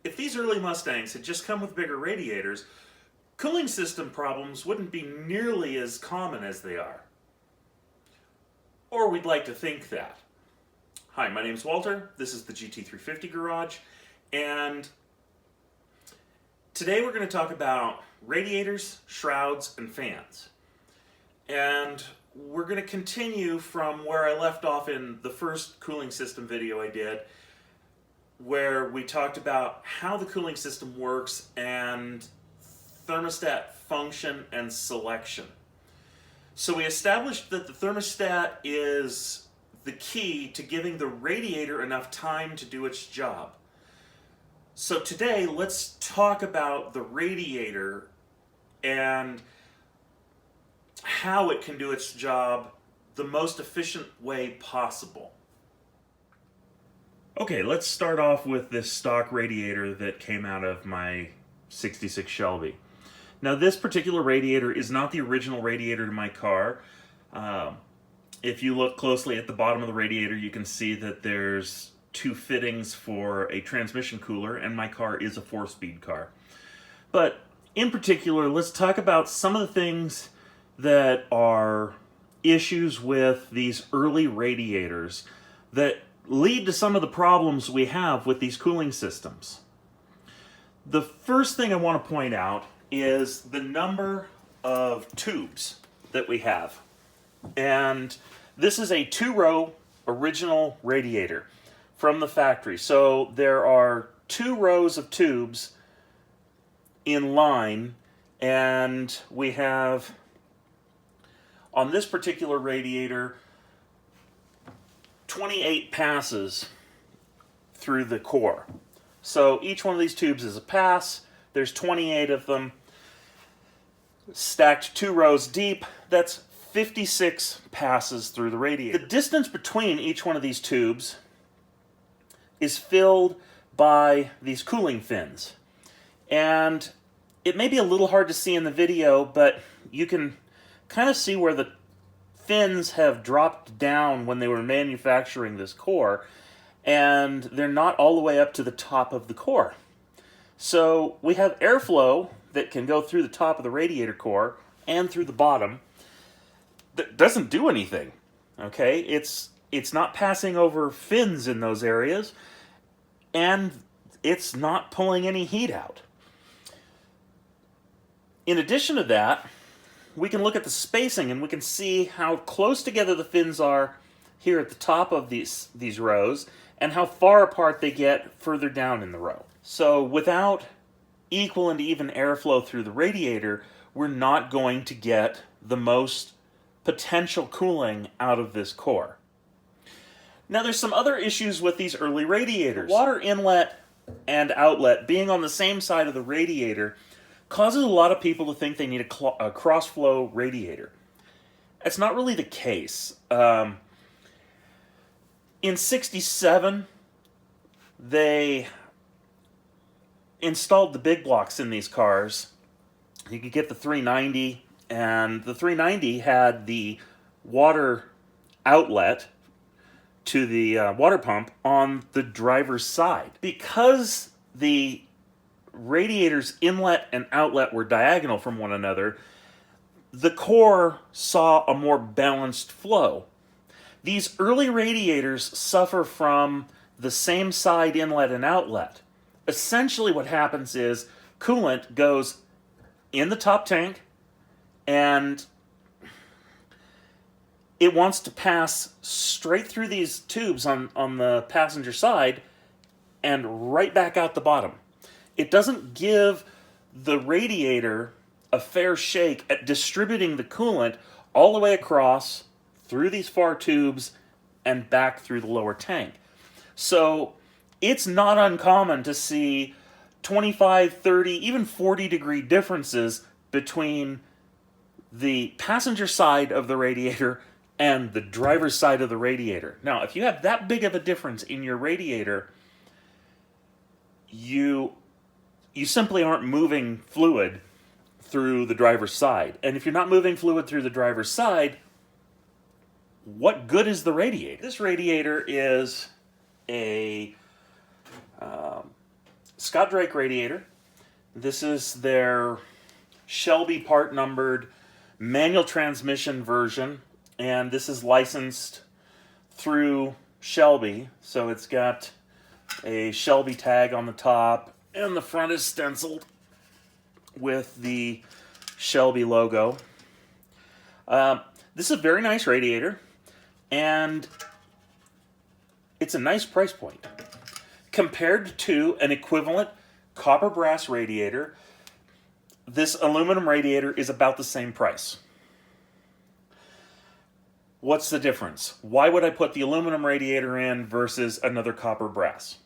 If these early Mustangs had just come with bigger radiators, cooling system problems wouldn't be nearly as common as they are. Or we'd like to think that. Hi, my name's Walter. This is the GT350 Garage, and today we're going to talk about radiators, shrouds, and fans. And we're going to continue from where I left off in the first cooling system video I did, where we talked about how the cooling system works and thermostat function and selection. So we established that the thermostat is the key to giving the radiator enough time to do its job. So today, let's talk about the radiator and how it can do its job the most efficient way possible. Okay, let's start off with this stock radiator that came out of my 66 Shelby. Now, this particular radiator is not the original radiator to my car. If you look closely at the bottom of the radiator, you can see that there's two fittings for a transmission cooler, and my car is a 4-speed car. But in particular, let's talk about some of the things that are issues with these early radiators that lead to some of the problems we have with these cooling systems. The first thing I want to point out is the number of tubes that we have. And this is a 2-row original radiator from the factory. So there are 2 rows of tubes in line, and we have, on this particular radiator, 28 passes through the core. So each one of these tubes is a pass. There's 28 of them stacked 2 rows deep. That's 56 passes through the radiator. The distance between each one of these tubes is filled by these cooling fins. And it may be a little hard to see in the video, but you can kind of see where the fins have dropped down when they were manufacturing this core, and they're not all the way up to the top of the core. So we have airflow that can go through the top of the radiator core and through the bottom that doesn't do anything. Okay, it's not passing over fins in those areas, and it's not pulling any heat out. In addition to that, we can look at the spacing and we can see how close together the fins are here at the top of these rows and how far apart they get further down in the row. So without equal and even airflow through the radiator, we're not going to get the most potential cooling out of this core. Now, there's some other issues with these early radiators. Water inlet and outlet being on the same side of the radiator causes a lot of people to think they need a cross-flow radiator. That's not really the case. In '67, they installed the big blocks in these cars. You could get the 390, and the 390 had the water outlet to the water pump on the driver's side. Because the radiator's inlet and outlet were diagonal from one another, the core saw a more balanced flow. These early radiators suffer from the same side inlet and outlet. Essentially what happens is coolant goes in the top tank, and it wants to pass straight through these tubes on the passenger side and right back out the bottom. It doesn't give the radiator a fair shake at distributing the coolant all the way across through these far tubes and back through the lower tank. So it's not uncommon to see 25, 30, even 40-degree differences between the passenger side of the radiator and the driver's side of the radiator. Now, if you have that big of a difference in your radiator, you simply aren't moving fluid through the driver's side. And if you're not moving fluid through the driver's side, what good is the radiator? This radiator is a Scott Drake radiator. This is their Shelby part numbered manual transmission version, and this is licensed through Shelby, so it's got a Shelby tag on the top, and the front is stenciled with the Shelby logo. This is a very nice radiator, and it's a nice price point. Compared to an equivalent copper brass radiator, this aluminum radiator is about the same price. What's the difference? Why would I put the aluminum radiator in versus another copper brass?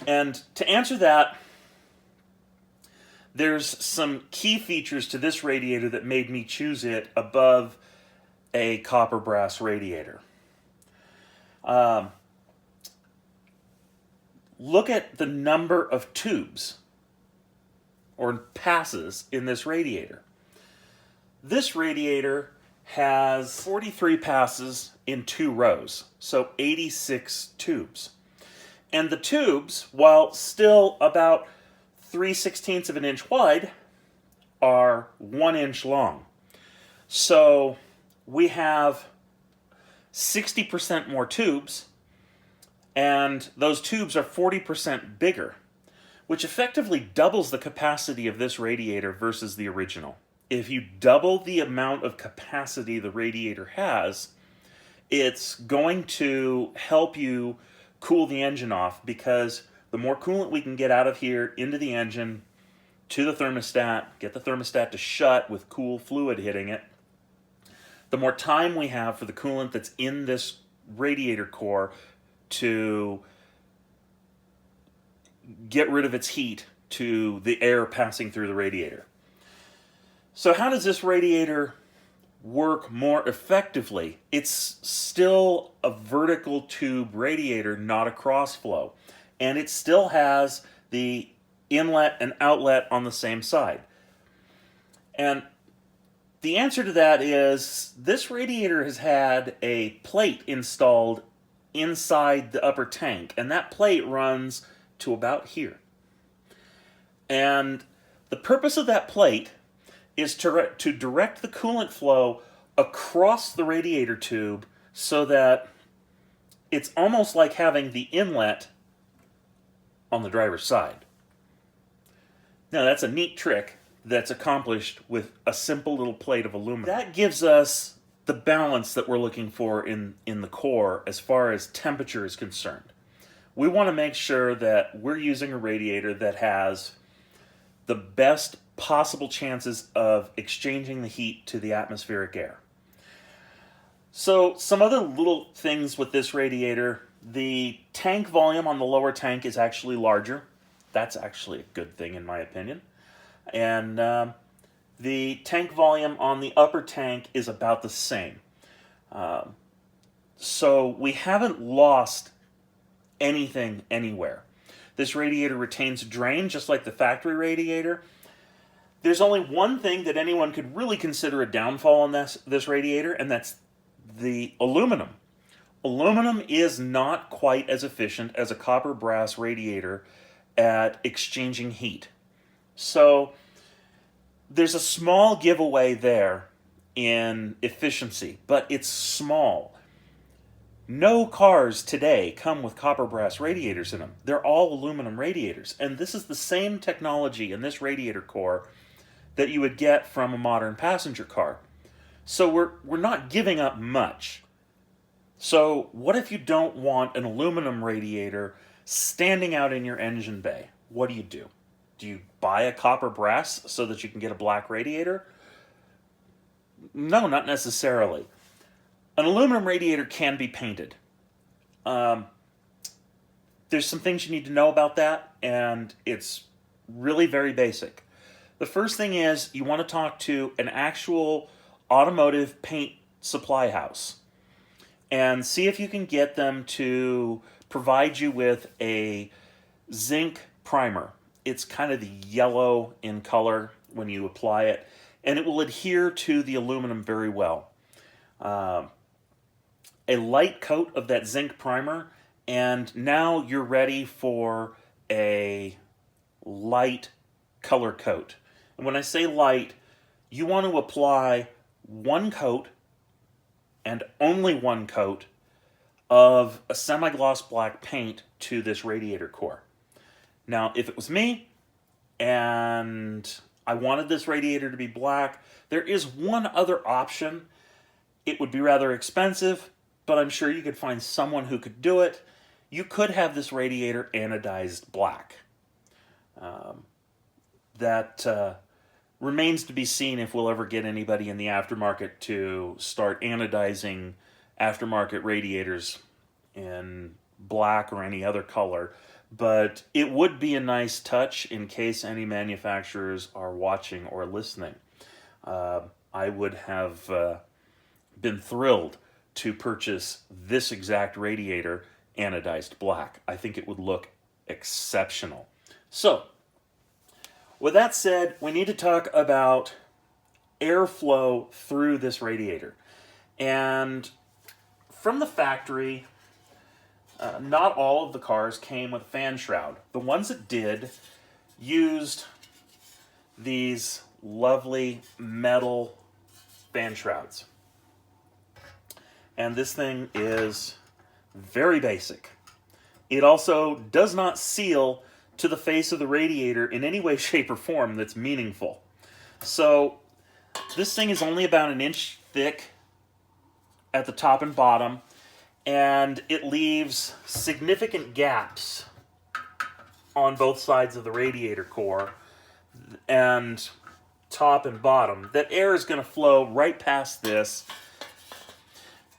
And to answer that, there's some key features to this radiator that made me choose it above a copper brass radiator. Look at the number of tubes or passes in this radiator. This radiator has 43 passes in 2 rows, so 86 tubes. And the tubes, while still about 3/16 of an inch wide, are 1 inch long. So we have 60% more tubes, and those tubes are 40% bigger, which effectively doubles the capacity of this radiator versus the original. If you double the amount of capacity the radiator has, it's going to help you cool the engine off, because the more coolant we can get out of here into the engine to the thermostat, get the thermostat to shut with cool fluid hitting it, the more time we have for the coolant that's in this radiator core to get rid of its heat to the air passing through the radiator. So how does this radiator work more effectively? It's still a vertical tube radiator, not a cross flow. And it still has the inlet and outlet on the same side. And the answer to that is this radiator has had a plate installed inside the upper tank, and that plate runs to about here. And the purpose of that plate is to direct the coolant flow across the radiator tube so that it's almost like having the inlet on the driver's side. Now that's a neat trick that's accomplished with a simple little plate of aluminum. That gives us the balance that we're looking for in the core as far as temperature is concerned. We want to make sure that we're using a radiator that has the best possible chances of exchanging the heat to the atmospheric air. So some other little things with this radiator: the tank volume on the lower tank is actually larger. That's actually a good thing in my opinion. And the tank volume on the upper tank is about the same. So we haven't lost anything anywhere. This radiator retains drain just like the factory radiator. There's only one thing that anyone could really consider a downfall on this radiator, and that's the aluminum. Aluminum is not quite as efficient as a copper brass radiator at exchanging heat. So there's a small giveaway there in efficiency, but it's small. No cars today come with copper brass radiators in them. They're all aluminum radiators. And this is the same technology in this radiator core that you would get from a modern passenger car. So we're not giving up much. So what if you don't want an aluminum radiator standing out in your engine bay? What do? Do you buy a copper brass so that you can get a black radiator? No, not necessarily. An aluminum radiator can be painted. There's some things you need to know about that, and it's really very basic. The first thing is you want to talk to an actual automotive paint supply house and see if you can get them to provide you with a zinc primer. It's kind of the yellow in color when you apply it, and it will adhere to the aluminum very well. A light coat of that zinc primer, and now you're ready for a light color coat. And when I say light, you want to apply one coat and only one coat of a semi-gloss black paint to this radiator core. Now, if it was me and I wanted this radiator to be black, there is one other option. It would be rather expensive, but I'm sure you could find someone who could do it. You could have this radiator anodized black. That remains to be seen if we'll ever get anybody in the aftermarket to start anodizing aftermarket radiators in black or any other color. But it would be a nice touch in case any manufacturers are watching or listening. I would have been thrilled to purchase this exact radiator anodized black. I think it would look exceptional. So, with that said, we need to talk about airflow through this radiator. And from the factory, not all of the cars came with a fan shroud. The ones that did used these lovely metal fan shrouds. And this thing is very basic. It also does not seal to the face of the radiator in any way, shape, or form that's meaningful. So this thing is only about an inch thick at the top and bottom, and it leaves significant gaps on both sides of the radiator core and top and bottom that air is going to flow right past this.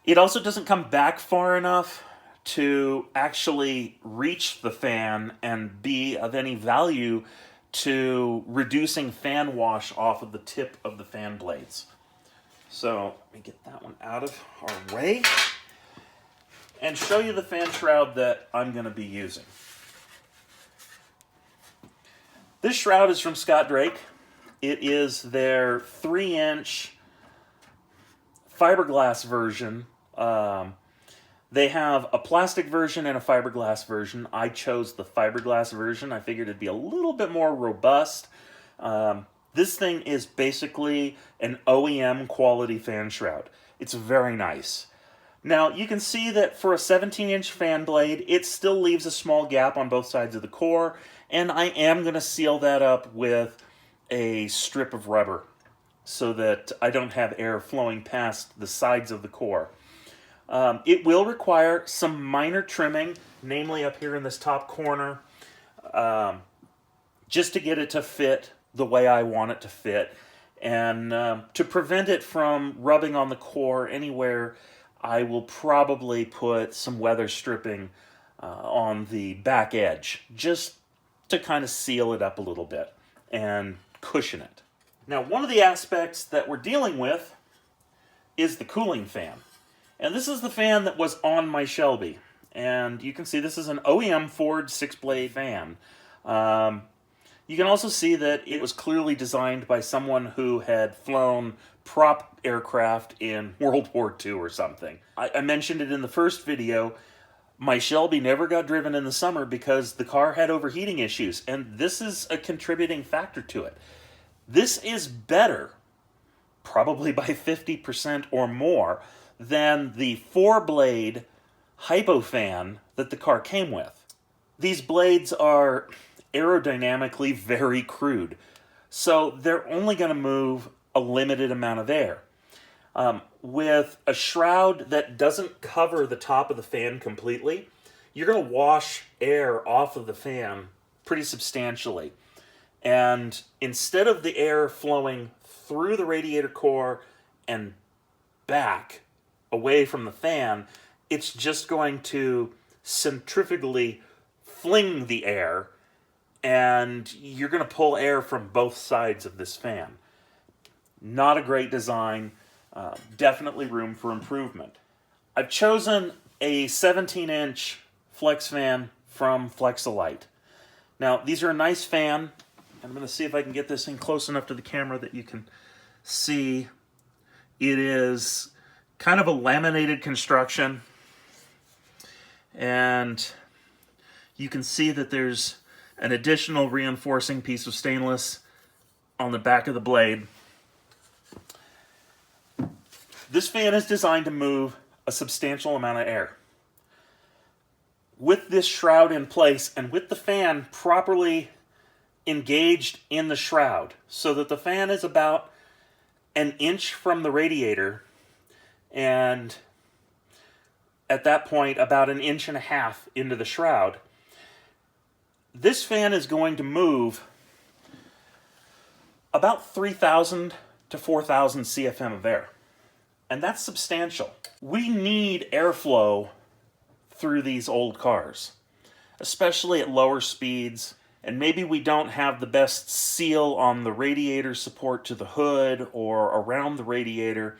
It also doesn't come back far enough to actually reach the fan and be of any value to reducing fan wash off of the tip of the fan blades. So let me get that one out of our way and show you the fan shroud that I'm going to be using. This shroud is from Scott Drake. It is their 3-inch fiberglass version. They have a plastic version and a fiberglass version. I chose the fiberglass version. I figured it'd be a little bit more robust. This thing is basically an OEM quality fan shroud. It's very nice. Now, you can see that for a 17-inch fan blade, it still leaves a small gap on both sides of the core, and I am going to seal that up with a strip of rubber so that I don't have air flowing past the sides of the core. It will require some minor trimming, namely up here in this top corner, just to get it to fit the way I want it to fit, and to prevent it from rubbing on the core anywhere, I will probably put some weather stripping on the back edge, just to kind of seal it up a little bit and cushion it. Now, one of the aspects that we're dealing with is the cooling fan. And this is the fan that was on my Shelby. And you can see this is an OEM Ford 6-blade fan. You can also see that it was clearly designed by someone who had flown prop aircraft in World War II or something. I mentioned it in the first video. My Shelby never got driven in the summer because the car had overheating issues. And this is a contributing factor to it. This is better, probably by 50% or more, than the 4-blade HiPo fan that the car came with. These blades are aerodynamically very crude, so they're only going to move a limited amount of air. With a shroud that doesn't cover the top of the fan completely, you're going to wash air off of the fan pretty substantially. And instead of the air flowing through the radiator core and back away from the fan, it's just going to centrifugally fling the air, and you're going to pull air from both sides of this fan. Not a great design. Definitely room for improvement. I've chosen a 17-inch flex fan from Flex-A-Lite. Now, these are a nice fan. I'm going to see if I can get this in close enough to the camera that you can see. It is kind of a laminated construction, and you can see that there's an additional reinforcing piece of stainless on the back of the blade. This fan is designed to move a substantial amount of air. With this shroud in place and with the fan properly engaged in the shroud so that the fan is about an inch from the radiator and at that point about an inch and a half into the shroud, this fan is going to move about 3,000 to 4,000 CFM of air. And that's substantial. We need airflow through these old cars, especially at lower speeds. And maybe we don't have the best seal on the radiator support to the hood or around the radiator.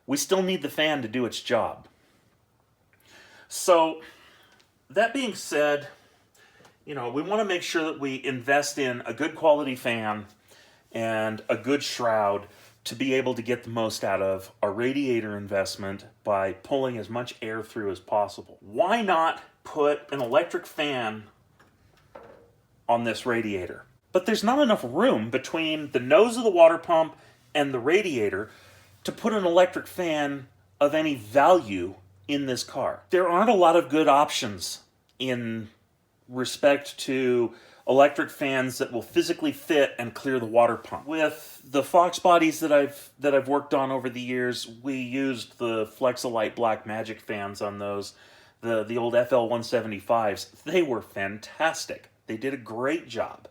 We still need the fan to do its job. So, that being said, we want to make sure that we invest in a good quality fan and a good shroud to be able to get the most out of our radiator investment by pulling as much air through as possible. Why not put an electric fan on this radiator? But there's not enough room between the nose of the water pump and the radiator to put an electric fan of any value in this car. There aren't a lot of good options in respect to electric fans that will physically fit and clear the water pump. With the Fox bodies that I've worked on over the years, we used the Flex-A-Lite Black Magic fans on those, the old FL175s. They were fantastic. They did a great job.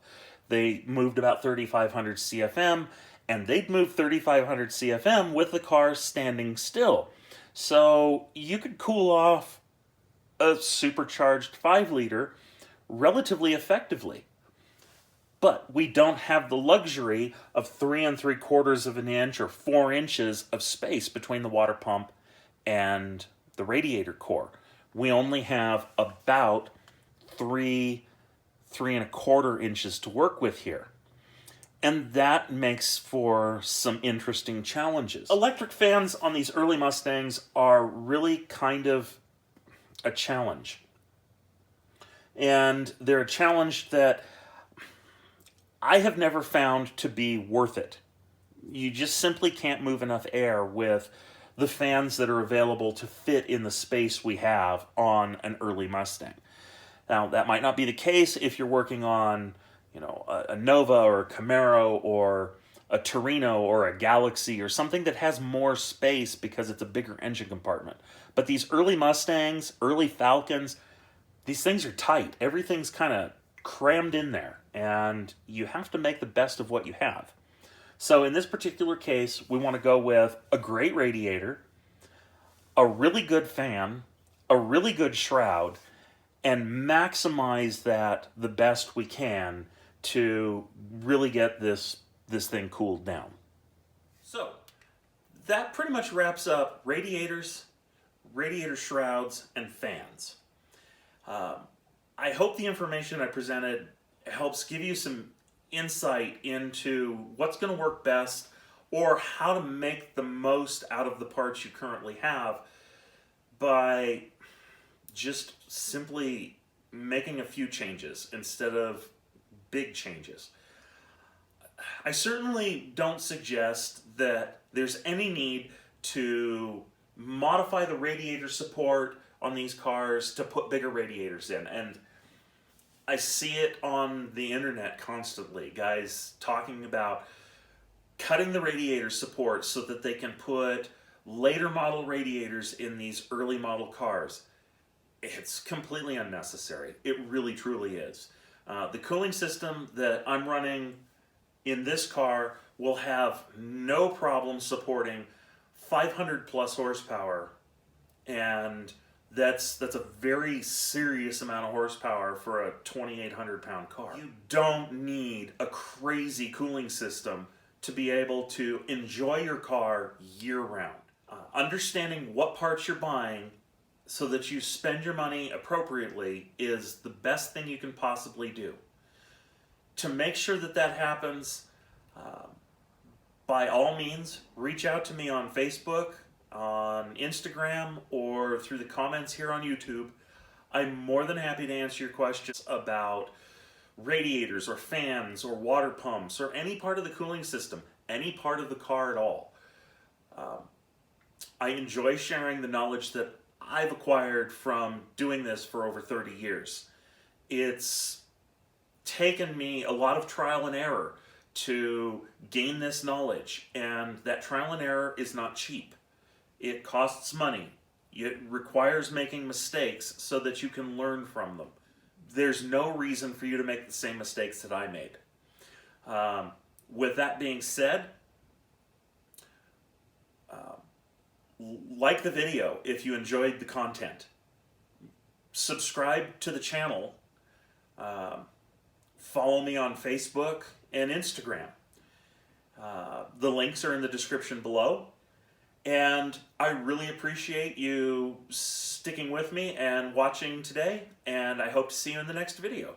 They moved about 3,500 CFM, and they'd move 3,500 CFM with the car standing still. So you could cool off a supercharged 5-liter relatively effectively. But we don't have the luxury of 3 3/4 of an inch or 4 inches of space between the water pump and the radiator core. We only have about 3 1/4 inches to work with here. And that makes for some interesting challenges. Electric fans on these early Mustangs are really kind of a challenge. And they're a challenge that I have never found to be worth it. You just simply can't move enough air with the fans that are available to fit in the space we have on an early Mustang. Now, that might not be the case if you're working on, a Nova or a Camaro or a Torino or a Galaxy or something that has more space because it's a bigger engine compartment. But these early Mustangs, early Falcons, these things are tight. Everything's kind of crammed in there, and you have to make the best of what you have. So in this particular case, we want to go with a great radiator, a really good fan, a really good shroud, and maximize that the best we can to really get this thing cooled down. So that pretty much wraps up radiators, radiator shrouds, and fans. I hope the information I presented helps give you some insight into what's going to work best or how to make the most out of the parts you currently have by just simply making a few changes instead of big changes. I certainly don't suggest that there's any need to modify the radiator support on these cars to put bigger radiators in. And I see it on the internet constantly, guys talking about cutting the radiator support so that they can put later model radiators in these early model cars. It's completely unnecessary. It really truly is. The cooling system that I'm running in this car will have no problem supporting 500 plus horsepower, and that's a very serious amount of horsepower for a 2,800 pound car. You don't need a crazy cooling system to be able to enjoy your car year round. Understanding what parts you're buying so that you spend your money appropriately is the best thing you can possibly do. To make sure that that happens, by all means, reach out to me on Facebook, on Instagram, or through the comments here on YouTube. I'm more than happy to answer your questions about radiators or fans or water pumps or any part of the cooling system, any part of the car at all. I enjoy sharing the knowledge that I've acquired from doing this for over 30 years. It's taken me a lot of trial and error to gain this knowledge, and that trial and error is not cheap. It costs money. It requires making mistakes so that you can learn from them. There's no reason for you to make the same mistakes that I made. With that being said, like the video if you enjoyed the content. Subscribe to the channel. Follow me on Facebook and Instagram. The links are in the description below. And I really appreciate you sticking with me and watching today, and I hope to see you in the next video.